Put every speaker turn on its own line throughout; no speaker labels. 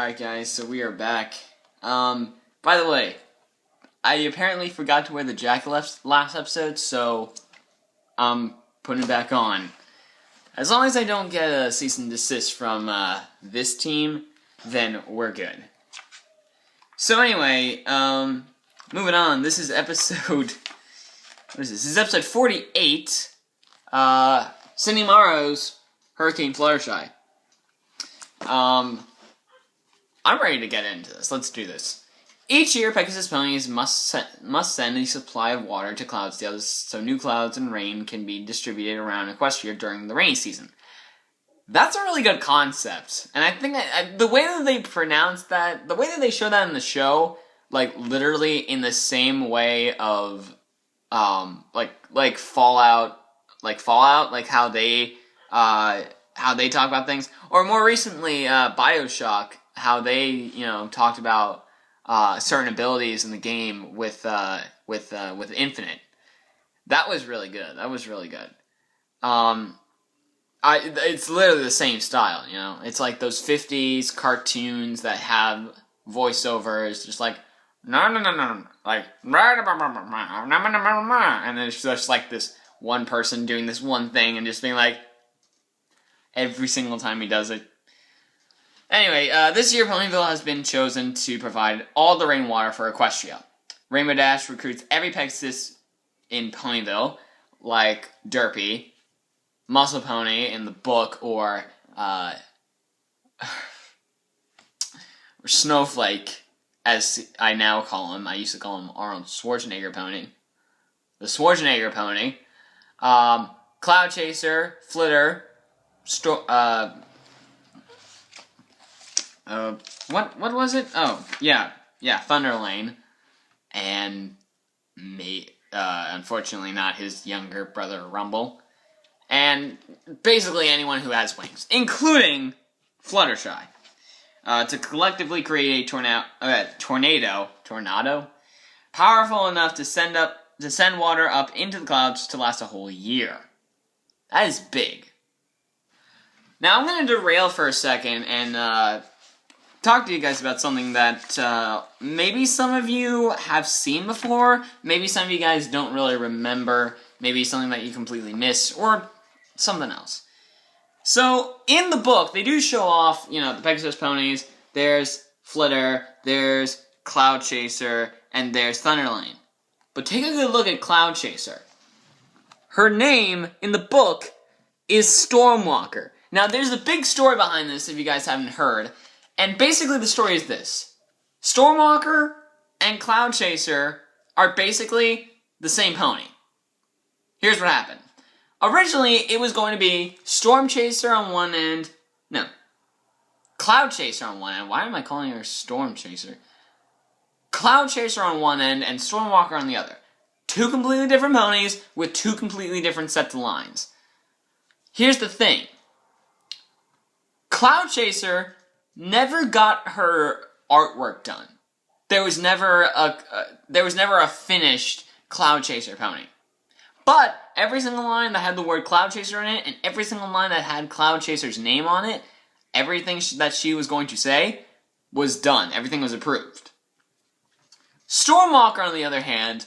Alright guys, so we are back. By the way, I apparently forgot to wear the jacket last episode, so I'm putting it back on. As long as I don't get a cease and desist from this team, then we're good. So anyway, moving on, this is episode... What is this? This is episode 48, Cindy Morrow's Hurricane Fluttershy. I'm ready to get into this. Let's do this. Each year, Pegasus ponies must send a supply of water to Cloudsdale so new clouds and rain can be distributed around Equestria during the rainy season. That's a really good concept. And I think the way that they pronounce that, the way that they show that in the show, like literally in the same way of, like Fallout, like how they talk about things, or more recently, BioShock, how they, talked about certain abilities in the game with Infinite. That was really good. It's literally the same style, It's like those 50s cartoons that have voiceovers, just like no, like and then it's just like this one person doing this one thing and just being like every single time he does it. Anyway, this year Ponyville has been chosen to provide all the rainwater for Equestria. Rainbow Dash recruits every Pegasus in Ponyville, like Derpy, Muscle Pony in the book, or Snowflake, as I now call him. I used to call him Arnold Schwarzenegger Pony. The Schwarzenegger Pony. Cloud Chaser, Flitter, what was it? Oh, yeah, Thunderlane, and unfortunately not his younger brother Rumble, and basically anyone who has wings, including Fluttershy, to collectively create a tornado, powerful enough to send water up into the clouds to last a whole year. That is big. Now I'm going to derail for a second and talk to you guys about something that maybe some of you have seen before, maybe some of you guys don't really remember, maybe something that you completely missed, or something else. So, in the book, they do show off, the Pegasus ponies. There's Flitter, there's Cloud Chaser, and there's Thunderlane. But take a good look at Cloud Chaser. Her name in the book is Stormwalker. Now, there's a big story behind this, if you guys haven't heard. And basically the story is this. Stormwalker and Cloud Chaser are basically the same pony. Here's what happened. Originally, it was going to be Storm Chaser on one end. No. Cloud Chaser on one end. Why am I calling her Storm Chaser? Cloud Chaser on one end and Stormwalker on the other. Two completely different ponies with two completely different sets of lines. Here's the thing. Cloud Chaser never got her artwork done. There was never a finished Cloud Chaser pony. But every single line that had the word Cloud Chaser in it, and every single line that had Cloud Chaser's name on it, everything that she was going to say was done. Everything was approved. Stormwalker, on the other hand,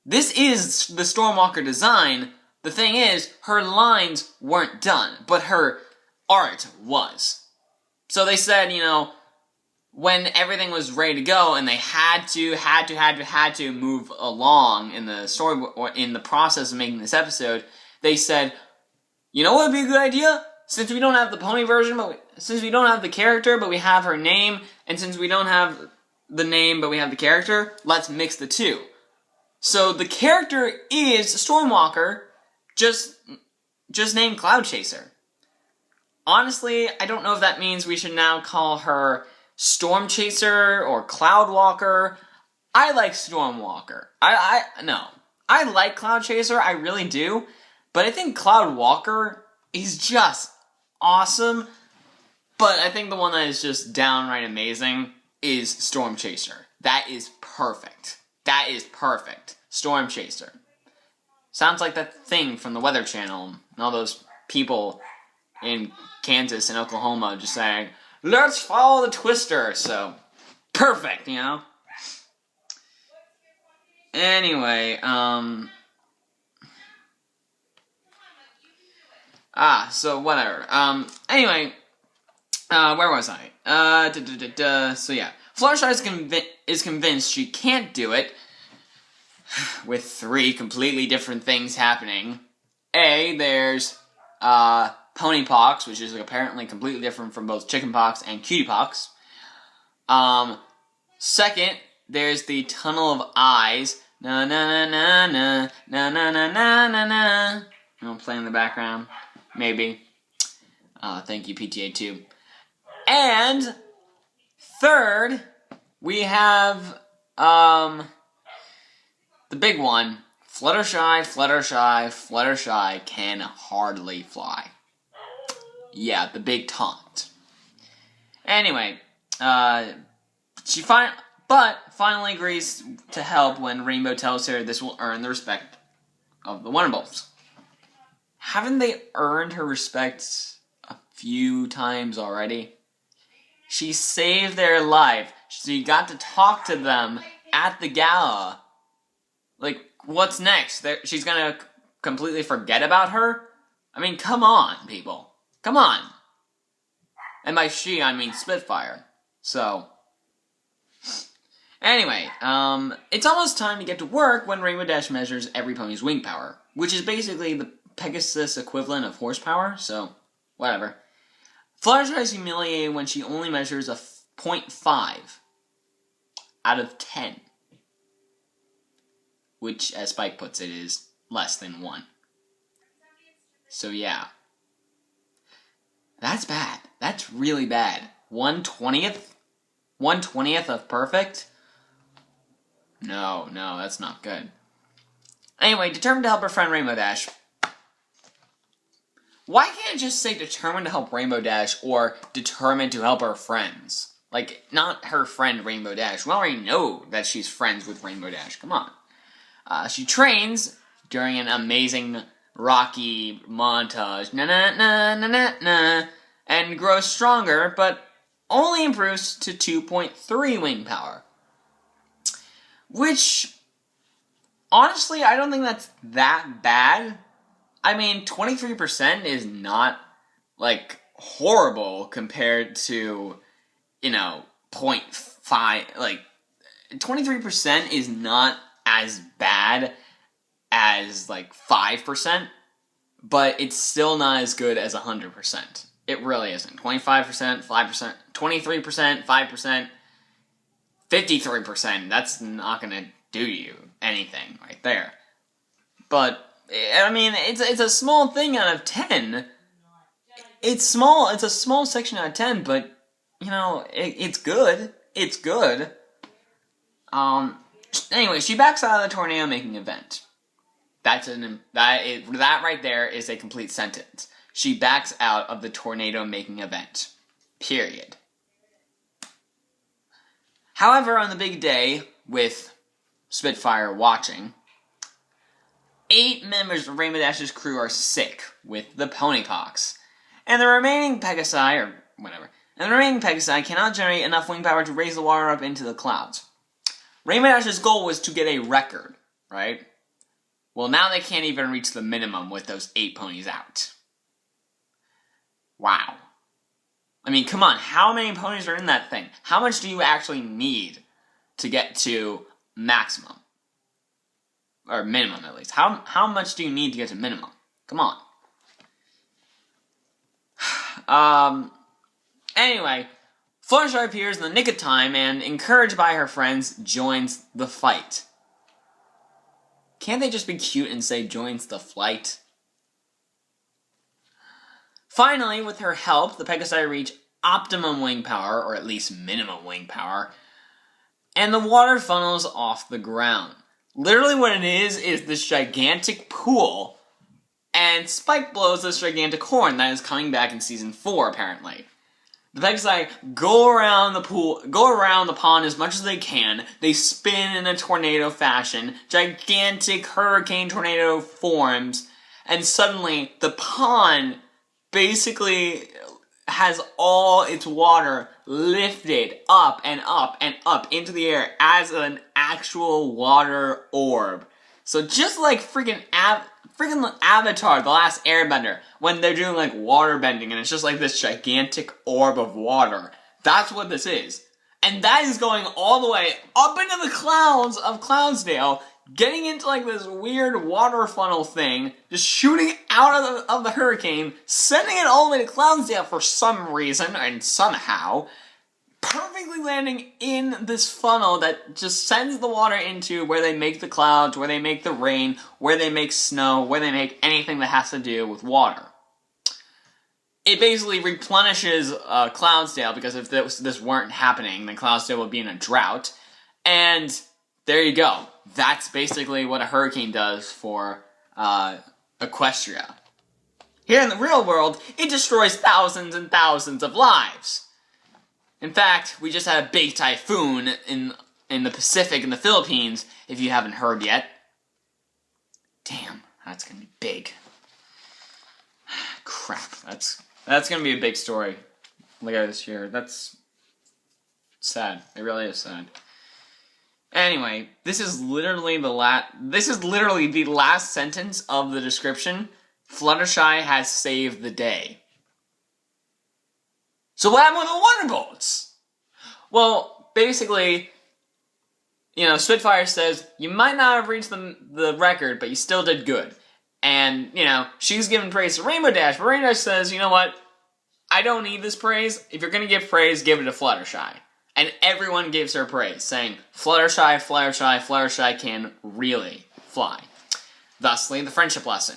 this is the Stormwalker design. The thing is, her lines weren't done, but her art was. So they said, when everything was ready to go and they had to move along in the story, or in the process of making this episode, they said, you know what would be a good idea? Since we don't have the pony version, since we don't have the character, but we have her name, and since we don't have the name, but we have the character, let's mix the two. So the character is Stormwalker, just named Cloud Chaser. Honestly, I don't know if that means we should now call her Storm Chaser or Cloud Walker. I like Stormwalker. I like Cloud Chaser, I really do. But I think Cloud Walker is just awesome. But I think the one that is just downright amazing is Storm Chaser. That is perfect. Storm Chaser. Sounds like that thing from the Weather Channel and all those people in Kansas and Oklahoma just saying, let's follow the twister. So, perfect, you know? Anyway, so whatever. Anyway, where was I? So yeah. Fluttershy is convinced she can't do it, with 3 completely different things happening. There's, ponypox, which is apparently completely different from both chickenpox and cutiepox. Second, there's the tunnel of eyes. Na na na na na na na na na na. I'll play in the background, maybe. Thank you, PTA 2. And third, we have the big one. Fluttershy can hardly fly. Yeah, the big taunt. Anyway, she finally agrees to help when Rainbow tells her this will earn the respect of the Wonderbolts. Haven't they earned her respect a few times already? She saved their life. She got to talk to them at the gala. Like, what's next? She's gonna completely forget about her? I mean, come on, people. Come on. And by she, I mean Spitfire. So, anyway, it's almost time to get to work when Rainbow Dash measures every pony's wing power, which is basically the Pegasus equivalent of horsepower, so whatever. Fluttershy is humiliated when she only measures a 0.5 out of 10, which, as Spike puts it, is less than 1. So yeah. That's bad. That's really bad. 1/20th? 1/20th of perfect? No, that's not good. Anyway, determined to help her friend Rainbow Dash. Why can't it just say determined to help Rainbow Dash or determined to help her friends? Like, not her friend Rainbow Dash. We already know that she's friends with Rainbow Dash. Come on. She trains during an amazing Rocky montage. Na-na-na-na-na-na. And grows stronger, but only improves to 2.3 wing power. Which, honestly, I don't think that's that bad. I mean, 23% is not, like, horrible compared to, 0.5, like, 23% is not as bad as, like, 5%, but it's still not as good as 100%. It really isn't. 25%, 5%, 23%, 5%, 53%, that's not gonna do you anything right there. But, I mean, it's a small thing out of 10. It's small, it's a small section out of 10, but, it's good. It's good. Anyway, she backs out of the tornado making event. That right there is a complete sentence. She backs out of the tornado making event. Period. However, on the big day, with Spitfire watching, 8 members of Rainbow Dash's crew are sick with the ponypox, and the remaining Pegasi, cannot generate enough wing power to raise the water up into the clouds. Rainbow Dash's goal was to get a record, right? Well, now they can't even reach the minimum with those 8 ponies out. Wow. I mean, come on, how many ponies are in that thing? How much do you actually need to get to maximum? Or minimum, at least. How much do you need to get to minimum? Come on. Anyway, Fluttershy appears in the nick of time and, encouraged by her friends, joins the fight. Can't they just be cute and say joins the flight? Finally, with her help, the Pegasi reach optimum wing power, or at least minimum wing power, and the water funnels off the ground. Literally what it is this gigantic pool, and Spike blows this gigantic horn that is coming back in Season 4, apparently. The Pegasi go around the pond as much as they can. They spin in a tornado fashion. Gigantic hurricane tornado forms, and suddenly the pond basically has all its water lifted up and up and up into the air as an actual water orb. So just like freaking Avatar, The Last Airbender, when they're doing like water bending and it's just like this gigantic orb of water. That's what this is. And that is going all the way up into the clouds of Cloudsdale, getting into like this weird water funnel thing, just shooting out of the hurricane, sending it all the way to Cloudsdale for some reason and somehow, perfectly landing in this funnel that just sends the water into where they make the clouds, where they make the rain, where they make snow, where they make anything that has to do with water. It basically replenishes Cloudsdale, because if this weren't happening, then Cloudsdale would be in a drought. And there you go. That's basically what a hurricane does for Equestria. Here in the real world, it destroys thousands and thousands of lives. In fact, we just had a big typhoon in the Pacific in the Philippines, if you haven't heard yet. Damn, that's gonna be big. Crap, that's gonna be a big story later this year. That's sad. It really is sad. Anyway, this is literally the last sentence of the description. Fluttershy has saved the day. So what happened with the Wonderbolts? Well, basically, Spitfire says, you might not have reached the record, but you still did good. And, she's giving praise to Rainbow Dash, but Rainbow Dash says, you know what? I don't need this praise. If you're going to give praise, give it to Fluttershy. And everyone gives her praise, saying, Fluttershy, Fluttershy, Fluttershy can really fly. Thusly, the friendship lesson.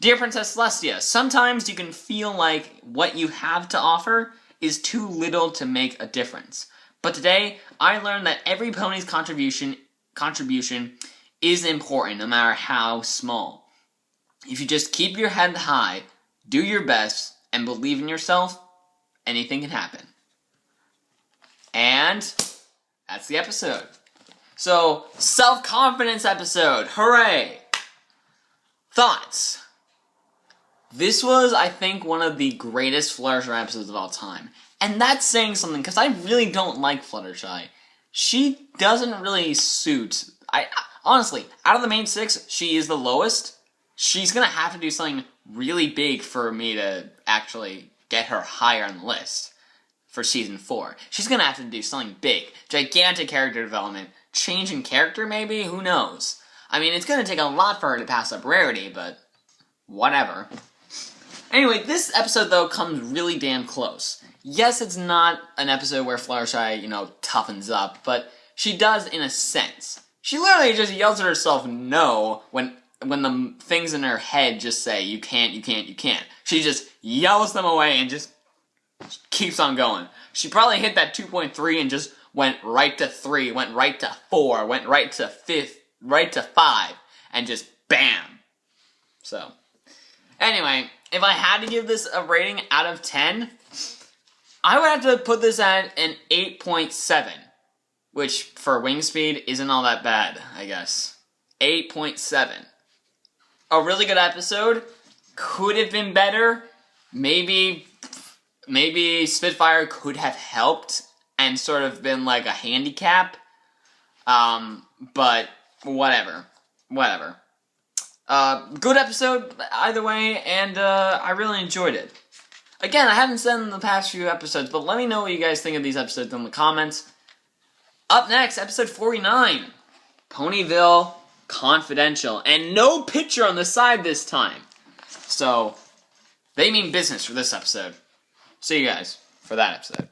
Dear Princess Celestia, sometimes you can feel like what you have to offer is too little to make a difference. But today, I learned that every pony's contribution is important, no matter how small. If you just keep your head high, do your best, and believe in yourself, anything can happen. And that's the episode. So, self-confidence episode. Hooray! Thoughts? This was, I think, one of the greatest Fluttershy episodes of all time. And that's saying something, because I really don't like Fluttershy. She doesn't really suit... honestly, out of the main 6, she is the lowest. She's going to have to do something really big for me to actually get her higher on the list for Season 4. She's going to have to do something big. Gigantic character development. Change in character, maybe? Who knows? I mean, it's going to take a lot for her to pass up Rarity, but whatever. Anyway, this episode, though, comes really damn close. Yes, it's not an episode where Fluttershy, toughens up, but she does in a sense. She literally just yells at herself no when the things in her head just say, you can't, you can't, you can't. She just yells them away and just keeps on going. She probably hit that 2.3 and just went right to 3, went right to 4, went right to 5, and just bam. So, anyway, if I had to give this a rating out of 10, I would have to put this at an 8.7, which for wing speed isn't all that bad, I guess. 8.7. A really good episode. Could have been better. Maybe Spitfire could have helped and sort of been like a handicap. But whatever. Good episode either way, and I really enjoyed it. Again, I haven't said in the past few episodes, but let me know what you guys think of these episodes in the comments. Up next, episode 49, Ponyville Confidential, and no picture on the side this time. So, they mean business for this episode. See you guys for that episode.